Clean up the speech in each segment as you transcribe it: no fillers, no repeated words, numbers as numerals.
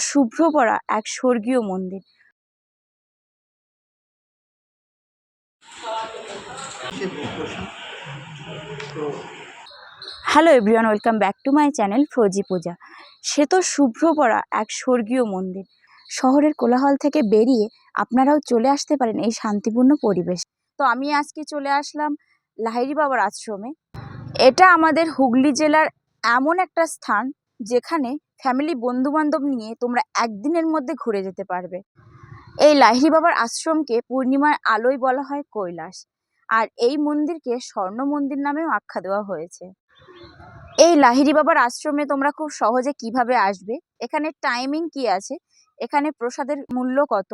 শুভ্র পরা এক স্বর্গীয় মন্দির। Hello everyone, welcome back to my channel ফ্রোজি পূজা। সে তো শুভ্র পরা এক স্বর্গীয় মন্দির। শহরের কোলাহল থেকে বেরিয়ে আপনারাও চলে আসতে পারেন এই শান্তিপূর্ণ পরিবেশ। তো আমি আজকে চলে আসলাম লাহিড়ী বাবার আশ্রমে। এটা আমাদের হুগলি জেলার এমন একটা স্থান যেখানে ফ্যামিলি বন্ধুবান্ধব নিয়ে তোমরা একদিনের মধ্যে ঘুরে যেতে পারবে। এই লাহিড়ী বাবার আশ্রমকে পূর্ণিমার আলোয় বলা হয় কৈলাস, আর এই মন্দিরকে স্বর্ণ মন্দির নামেও আখ্যা দেওয়া হয়েছে। এই লাহিড়ী বাবার আশ্রমে তোমরা খুব সহজে কিভাবে আসবে, এখানে টাইমিং কি আছে, এখানে প্রসাদের মূল্য কত,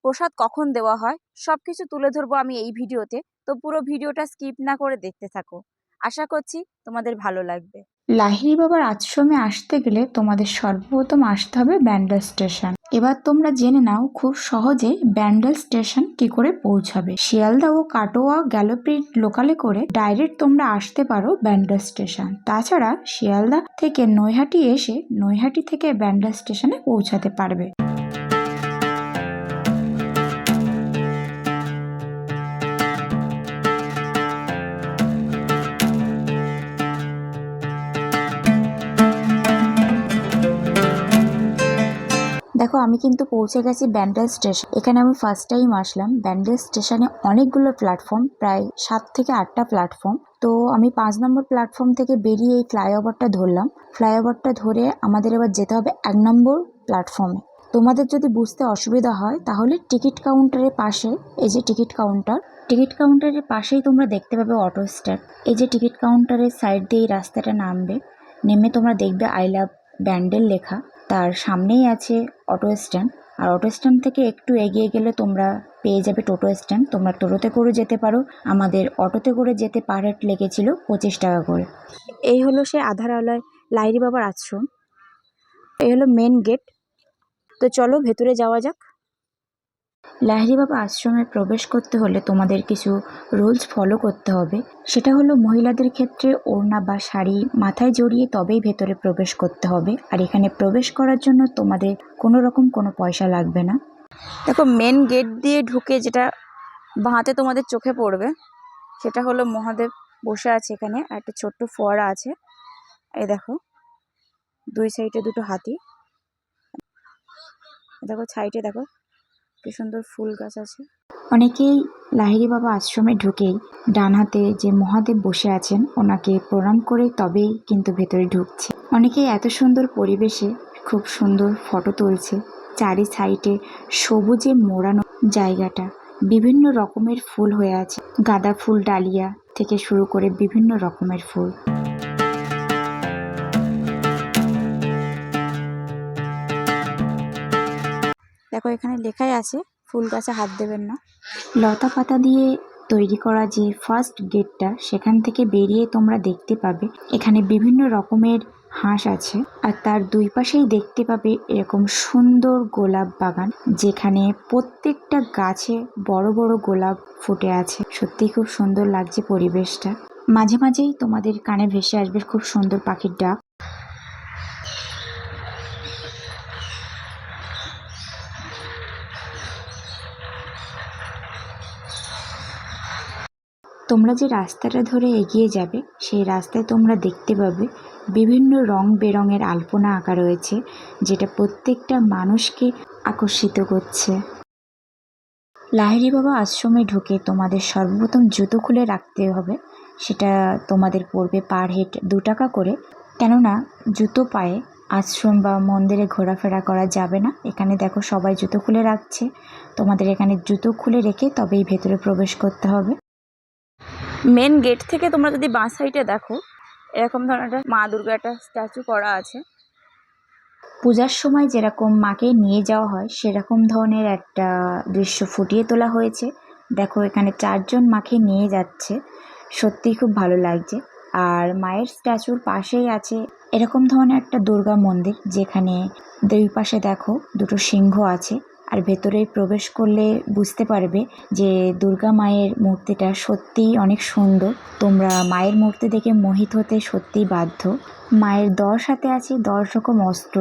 প্রসাদ কখন দেওয়া হয়, সবকিছু তুলে ধরবো আমি এই ভিডিওতে। তো পুরো ভিডিওটা স্কিপ না করে দেখতে থাকো, আশা করছি তোমাদের ভালো লাগবে। লাহিড়ী বাবার আশ্রমে আসতে গেলে তোমাদের সর্বপ্রথম আসতে হবে ব্যান্ডেল স্টেশন। এবার তোমরা জেনে নাও খুব সহজে ব্যান্ডেল স্টেশন কি করে পৌঁছাবে। শিয়ালদা ও কাটোয়া গ্যালোপিড লোকালে করে ডাইরেক্ট তোমরা আসতে পারো ব্যান্ডেল স্টেশন। তাছাড়া শিয়ালদা থেকে নৈহাটি এসে নৈহাটি থেকে ব্যান্ডেল স্টেশনে পৌঁছাতে পারবে। দেখো আমি কিন্তু পৌঁছে গেছি ব্যান্ডেল স্টেশন। এখানে আমি ফার্স্ট টাইম আসলাম। ব্যান্ডেল স্টেশনে অনেকগুলো প্ল্যাটফর্ম, প্রায় 7 থেকে 8টা প্ল্যাটফর্ম। তো আমি 5 নম্বর প্ল্যাটফর্ম থেকে বেরিয়ে এই ফ্লাইওভারটা ধরলাম। ফ্লাইওভারটা ধরে আমাদের এবার যেতে হবে 1 নম্বর প্ল্যাটফর্মে। তোমাদের যদি বুঝতে অসুবিধা হয় তাহলে টিকিট কাউন্টারের পাশে, এই যে টিকিট কাউন্টারের পাশেই তোমরা দেখতে পাবে অটো স্ট্যান্ড। এই যে টিকিট কাউন্টারের সাইড দিয়ে এই রাস্তাটা নামবে, নেমে তোমরা দেখবে আই লাভ ব্যান্ডেল লেখা। তার সামনেই আছে অটো স্ট্যান্ড, আর অটো স্ট্যান্ড থেকে একটু এগিয়ে গেলে তোমরা পেয়ে যাবে টোটো স্ট্যান্ড। তোমরা টোটোতে করে যেতে পারো। আমাদের অটোতে করে যেতে পার হেড লেগেছিল 25 টাকা করে। এই হলো সে আধারালয় লাহিড়ী বাবার আশ্রম। এই হলো মেন গেট। তো চলো ভেতরে যাওয়া যাক। লাহিড়ী বাবা আশ্রমে প্রবেশ করতে হলে তোমাদের কিছু রুলস ফলো করতে হবে। সেটা হলো মহিলাদের ক্ষেত্রে ওড়না বা শাড়ি মাথায় জড়িয়ে তবেই ভেতরে প্রবেশ করতে হবে। আর এখানে প্রবেশ করার জন্য তোমাদের কোনো রকম কোনো পয়সা লাগবে না। দেখো মেন গেট দিয়ে ঢুকে যেটা বাঁহাতে তোমাদের চোখে পড়বে সেটা হলো মহাদেব বসে আছে এখানে, আর একটা ছোট্ট ফোয়ারা আছে। এই দেখো দুই সাইডে দুটো হাতি। দেখো সাইডে দেখো কি সুন্দর ফুল গাছ আছে। অনেকেই লাহিড়ী বাবা আশ্রমে ঢুকেই ডান হাতে যে মহাদেব বসে আছেন ওনাকে প্রণাম করে তবেই কিন্তু ভেতরে ঢুকছে। অনেকেই এত সুন্দর পরিবেশে খুব সুন্দর ফটো তুলছে। চারি সাইডে সবুজে মোড়ানো জায়গাটা, বিভিন্ন রকমের ফুল হয়ে আছে, গাঁদা ফুল, ডালিয়া থেকে শুরু করে বিভিন্ন রকমের ফুল। দেখো এখানে লেখাই আছে ফুল গাছে হাত দেবেন না। লতা পাতা দিয়ে তৈরি করা যে ফার্স্ট গেটটা, সেখান থেকে বেরিয়ে তোমরা দেখতে পাবে এখানে বিভিন্ন রকমের হাঁস আছে। আর তার দুই পাশেই দেখতে পাবে এরকম সুন্দর গোলাপ বাগান, যেখানে প্রত্যেকটা গাছে বড় বড় গোলাপ ফুটে আছে। সত্যি খুব সুন্দর লাগছে পরিবেশটা। মাঝে মাঝেই তোমাদের কানে ভেসে আসবে খুব সুন্দর পাখির ডাক। তোমরা যে রাস্তাটা ধরে এগিয়ে যাবে সেই রাস্তায় তোমরা দেখতে পাবে বিভিন্ন রং বেরঙের আলপনা আঁকা রয়েছে, যেটা প্রত্যেকটা মানুষকে আকর্ষিত করছে। লাহিড়ী বাবা আশ্রমে ঢুকে তোমাদের সর্বপ্রথম জুতো খুলে রাখতে হবে। সেটা তোমাদের পড়বে পার হেড 2 টাকা করে, কেননা জুতো পায়ে আশ্রম বা মন্দিরে ঘোরাফেরা করা যাবে না। এখানে দেখো সবাই জুতো খুলে রাখছে। তোমাদের এখানে জুতো খুলে রেখে তবেই ভেতরে প্রবেশ করতে হবে। মেন গেট থেকে তোমরা যদি বাঁ সাইডে দেখো এরকম ধরনের একটা মা দুর্গা একটা স্ট্যাচু করা আছে। পূজার সময় যেরকম মাকে নিয়ে যাওয়া হয় সেরকম ধরনের একটা দৃশ্য ফুটিয়ে তোলা হয়েছে। দেখো এখানে 4 জন মাকে নিয়ে যাচ্ছে, সত্যিই খুব ভালো লাগছে। আর মায়ের স্ট্যাচুর পাশেই আছে এরকম ধরনের একটা দুর্গা মন্দির, যেখানে দুই পাশে দেখো দুটো সিংহ আছে। আর ভেতরে প্রবেশ করলে বুঝতে পারবে যে দুর্গা মায়ের মূর্তিটা সত্যিই অনেক সুন্দর। তোমরা মায়ের মূর্তি দেখে মোহিত হতে সত্যিই বাধ্য। মায়ের 10 হাতে আছে 10 রকম অস্ত্র,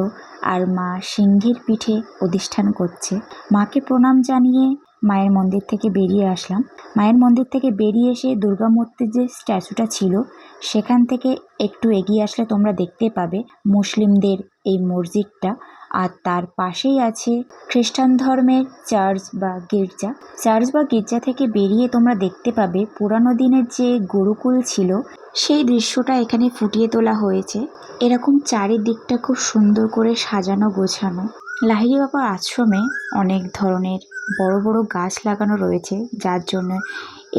আর মা সিংহের পিঠে অধিষ্ঠান করছে। মাকে প্রণাম জানিয়ে মায়ের মন্দির থেকে বেরিয়ে আসলাম। মায়ের মন্দির থেকে বেরিয়ে এসে দুর্গা মূর্তির যে স্ট্যাচুটা ছিল সেখান থেকে একটু এগিয়ে আসলে তোমরা দেখতে পাবে মুসলিমদের এই মসজিদটা, আর তার পাশেই আছে খ্রিস্টান ধর্মের চার্চ বা গির্জা। চার্চ বা গির্জা থেকে বেরিয়ে তোমরা দেখতে পাবে পুরানো দিনের যে গুরুকুল ছিল সেই দৃশ্যটা এখানে ফুটিয়ে তোলা হয়েছে। এরকম চারিদিকটা খুব সুন্দর করে সাজানো গোছানো। লাহিড়ী বাবার আশ্রমে অনেক ধরনের বড় বড় গাছ লাগানো রয়েছে, যার জন্য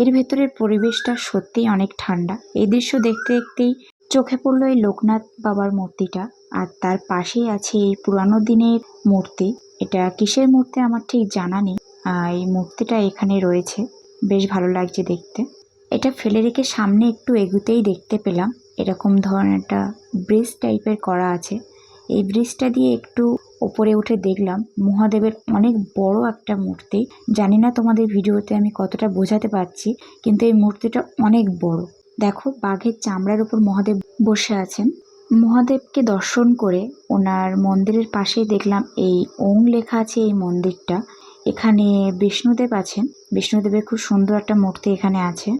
এর ভেতরের পরিবেশটা সত্যিই অনেক ঠান্ডা। এই দৃশ্য দেখতে দেখতেই চোখে পড়লো এই লোকনাথ বাবার মূর্তিটা, আর তার পাশেই আছে এই পুরানো দিনের মূর্তি। এটা কিসের মূর্তি আমার ঠিক জানা নেই, এই মূর্তিটা এখানে রয়েছে, বেশ ভালো লাগছে দেখতে। এটা ফেলে রেখে সামনে একটু এগুতেই দেখতে পেলাম এরকম ধরনের একটা ব্রিজ টাইপের করা আছে। এই ব্রিজটা দিয়ে একটু ওপরে উঠে দেখলাম মহাদেবের অনেক বড় একটা মূর্তি। জানি না তোমাদের ভিডিওতে আমি কতটা বোঝাতে পারছি, কিন্তু এই মূর্তিটা অনেক বড়। দেখো বাঘের চামড়ার উপর মহাদেব বসে আছেন। মহাদেবকে দর্শন করে ওনার মন্দিরের পাশেই দেখলাম এই ওং লেখা আছে এই মন্দিরটা। এখানে বিষ্ণুদেব আছেন, বিষ্ণুদেবের খুব সুন্দর একটা মূর্তি এখানে আছে।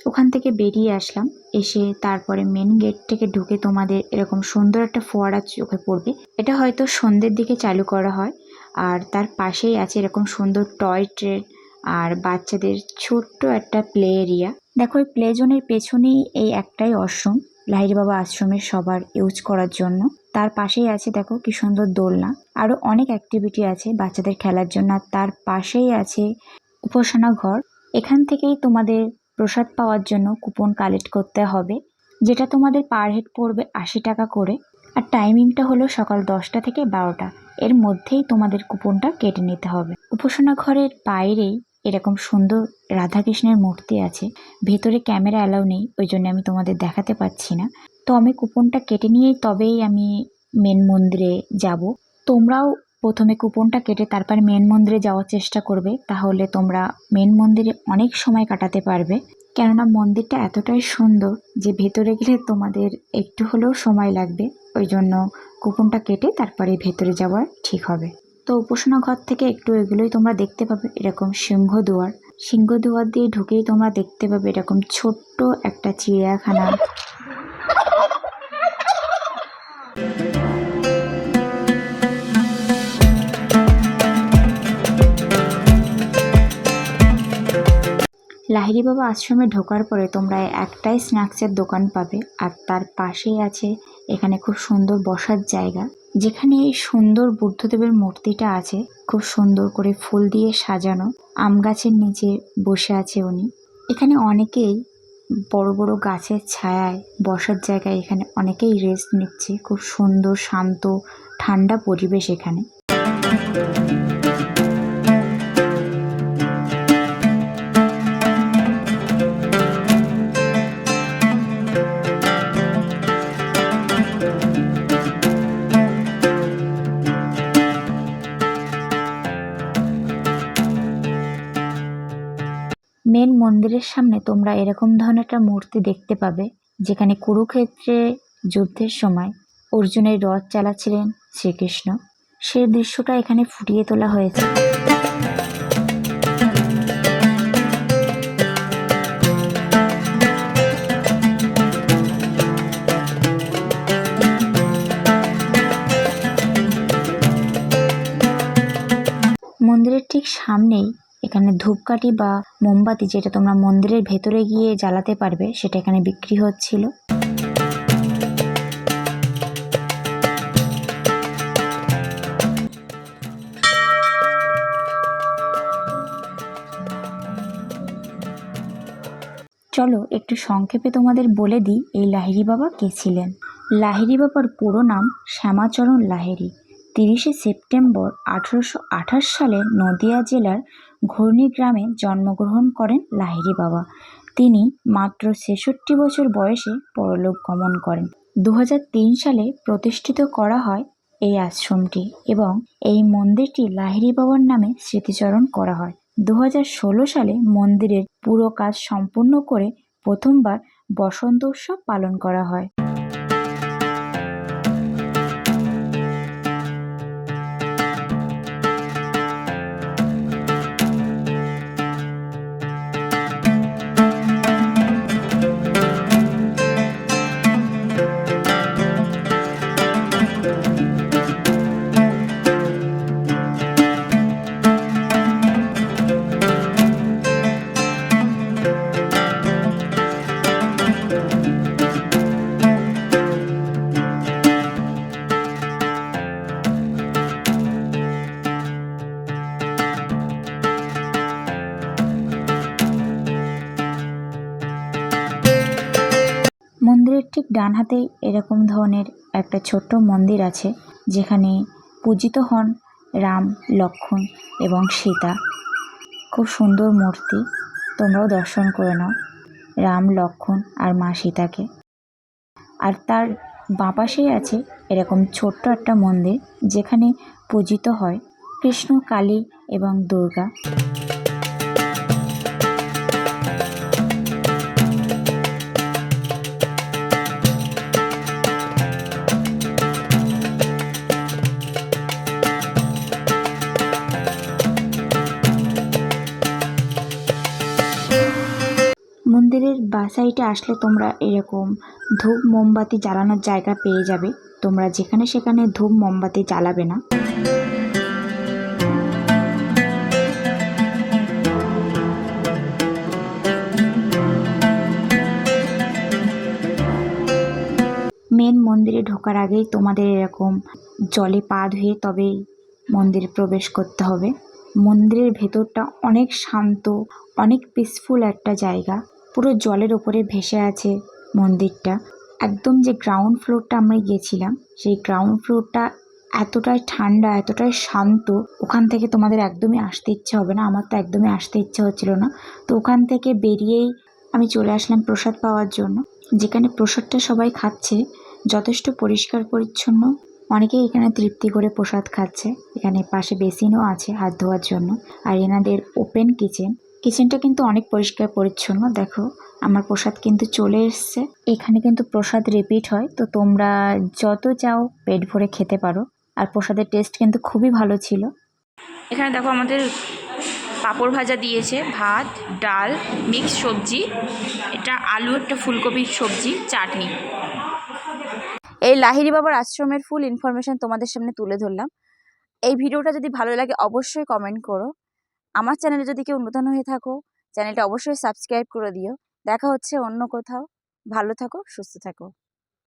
ওখান থেকে বেরিয়ে আসলাম, এসে তারপরে মেন গেট থেকে ঢুকে তোমাদের এরকম সুন্দর একটা ফোয়ারা চোখে পড়বে। এটা হয়তো সন্ধ্যের দিকে চালু করা হয়। আর তার পাশেই আছে এরকম সুন্দর টয় ট্রেন আর বাচ্চাদের ছোট্ট একটা প্লে এরিয়া। দেখো এই প্লে জোনের পেছনেই এই একটাই আশ্রম, লাহিড়ী বাবা আশ্রমের সবার ইউজ করার জন্য। তার পাশেই আছে দেখো কি সুন্দর দোলনা, আরো অনেক অ্যাক্টিভিটি আছে বাচ্চাদের খেলার জন্য। আর তার পাশেই আছে উপাসনা ঘর। এখান থেকেই তোমাদের প্রসাদ পাওয়ার জন্য কুপন কালেক্ট করতে হবে, যেটা তোমাদের পার হেড পড়বে 80 টাকা করে। আর টাইমিংটা হলো সকাল 10টা থেকে 12টা, এর মধ্যেই তোমাদের কুপনটা কেটে নিতে হবে। উপাসনা ঘরের বাইরেই এরকম সুন্দর রাধাকৃষ্ণের মূর্তি আছে। ভেতরে ক্যামেরা অ্যালাউ নেই, ওই জন্য আমি তোমাদের দেখাতে পাচ্ছি না। তো আমি কুপনটা কেটে নিয়েই তবেই আমি মেন মন্দিরে যাব। তোমরাও প্রথমে কুপনটা কেটে তারপর মেন মন্দিরে যাওয়ার চেষ্টা করবে, তাহলে তোমরা মেন মন্দিরে অনেক সময় কাটাতে পারবে। কেননা মন্দিরটা এতটাই সুন্দর যে ভেতরে গেলে তোমাদের একটু হলেও সময় লাগবে, ওই জন্য কুপনটা কেটে তারপরে ভেতরে যাওয়া ঠিক হবে। তো উপাসনা ঘর থেকে একটু এগুলোই তোমরা দেখতে পাবে এরকম সিংহদুয়ার। সিংহদুয়ার দিয়ে ঢুকেই তোমরা দেখতে পাবে এরকম ছোট্ট একটা চিড়িয়াখানা। লাহিড়ী বাবা আশ্রমে ঢোকার পরে তোমরা একটাই স্ন্যাক্সের দোকান পাবে, আর তার পাশেই আছে এখানে খুব সুন্দর বসার জায়গা, যেখানে এই সুন্দর বুদ্ধদেবের মূর্তিটা আছে, খুব সুন্দর করে ফুল দিয়ে সাজানো। আম গাছের নিচে বসে আছে উনি। এখানে অনেকেই বড় বড় গাছের ছায়ায় বসার জায়গায় এখানে অনেকেই রেস্ট নিচ্ছে। খুব সুন্দর শান্ত ঠান্ডা পরিবেশ এখানে। মেন মন্দিরের সামনে তোমরা এরকম ধরনের একটা মূর্তি দেখতে পাবে, যেখানে কুরুক্ষেত্রে যুদ্ধের সময় অর্জুনের রথ চালাচ্ছিলেন শ্রীকৃষ্ণ, সেই দৃশ্যটা এখানে ফুটিয়ে তোলা হয়েছে। মন্দিরের ঠিক সামনেই এখানে ধূপকাঠি বা মোমবাতি, যেটা তোমরা মন্দিরের ভেতরে গিয়ে জ্বালাতে পারবে, সেটা এখানে বিক্রি হচ্ছিল। চলো একটু সংক্ষেপে তোমাদের বলে দিই এই লাহিড়ী বাবা কে ছিলেন। লাহিড়ী বাবার পুরো নাম শ্যামাচরণ লাহিড়ী। 30শে সেপ্টেম্বর 1828 সালে নদিয়া জেলার ঘূর্ণি গ্রামে জন্মগ্রহণ করেন লাহিড়ী বাবা। তিনি মাত্র 66 বছর বয়সে পরলোক গমন করেন। 2003 সালে প্রতিষ্ঠিত করা হয় এই আশ্রমটি এবং এই মন্দিরটি লাহিড়ী বাবার নামে স্মৃতিচারণ করা হয়। 2016 সালে মন্দিরের পুরো কাজ সম্পূর্ণ করে প্রথমবার বসন্ত উৎসব পালন করা হয়। মন্দিরের ঠিক ডান হাতেই এরকম ধরনের একটা ছোট্ট মন্দির আছে, যেখানে পূজিত হন রাম, লক্ষ্মণ এবং সীতা। খুব সুন্দর মূর্তি, তোমরাও দর্শন করে নাও রাম, লক্ষ্মণ আর মা সীতাকে। আর তার বাঁ পাশেই আছে এরকম ছোট্ট একটা মন্দির, যেখানে পূজিত হয় কৃষ্ণ, কালী এবং দুর্গা। মন্দিরের বাঁ সাইডে আসলে তোমরা এরকম ধূপ মোমবাতি জ্বালানোর জায়গা পেয়ে যাবে। তোমরা যেখানে সেখানে ধূপ মোমবাতি জ্বালাবে না। মেন মন্দিরে ঢোকার আগেই তোমাদের এরকম জলে পা ধুয়ে তবেই মন্দিরে প্রবেশ করতে হবে। মন্দিরের ভেতরটা অনেক শান্ত, অনেক পিসফুল একটা জায়গা। পুরো জলের ওপরে ভেসে আছে মন্দিরটা। একদম যে গ্রাউন্ড ফ্লোরটা আমরা গেছিলাম, সেই গ্রাউন্ড ফ্লোরটা এতটাই ঠান্ডা, এতটাই শান্ত, ওখান থেকে তোমাদের একদমই আসতে ইচ্ছে হবে না। আমার তো একদমই আসতে ইচ্ছে হচ্ছিল না। তো ওখান থেকে বেরিয়েই আমি চলে আসলাম প্রসাদ পাওয়ার জন্য, যেখানে প্রসাদটা সবাই খাচ্ছে যথেষ্ট পরিষ্কার পরিচ্ছন্ন। অনেকেই এখানে তৃপ্তি করে প্রসাদ খাচ্ছে। এখানে পাশে বেসিনও আছে হাত ধোয়ার জন্য। আর এনাদের ওপেন কিচেনটা কিন্তু অনেক পরিষ্কার পরিচ্ছন্ন। দেখো আমার প্রসাদ কিন্তু চলে এসছে। এখানে কিন্তু প্রসাদ রিপিট হয়, তো তোমরা যত চাও পেট ভরে খেতে পারো। আর প্রসাদের টেস্ট কিন্তু খুবই ভালো ছিল। এখানে দেখো আমাদের পাঁপড় ভাজা দিয়েছে, ভাত, ডাল, মিক্স সবজি, এটা আলু, একটা ফুলকপির সবজি, চাটনি। এই লাহিড়ী বাবার আশ্রমের ফুল ইনফরমেশন তোমাদের সামনে তুলে ধরলাম। এই ভিডিওটা যদি ভালো লাগে অবশ্যই কমেন্ট করো। আমার চ্যানেলে যদি কেউ নতুন হয়ে থাকো, চ্যানেলটা অবশ্যই সাবস্ক্রাইব করে দিও। দেখা হচ্ছে অন্য কোথাও। ভালো থাকো, সুস্থ থাকো।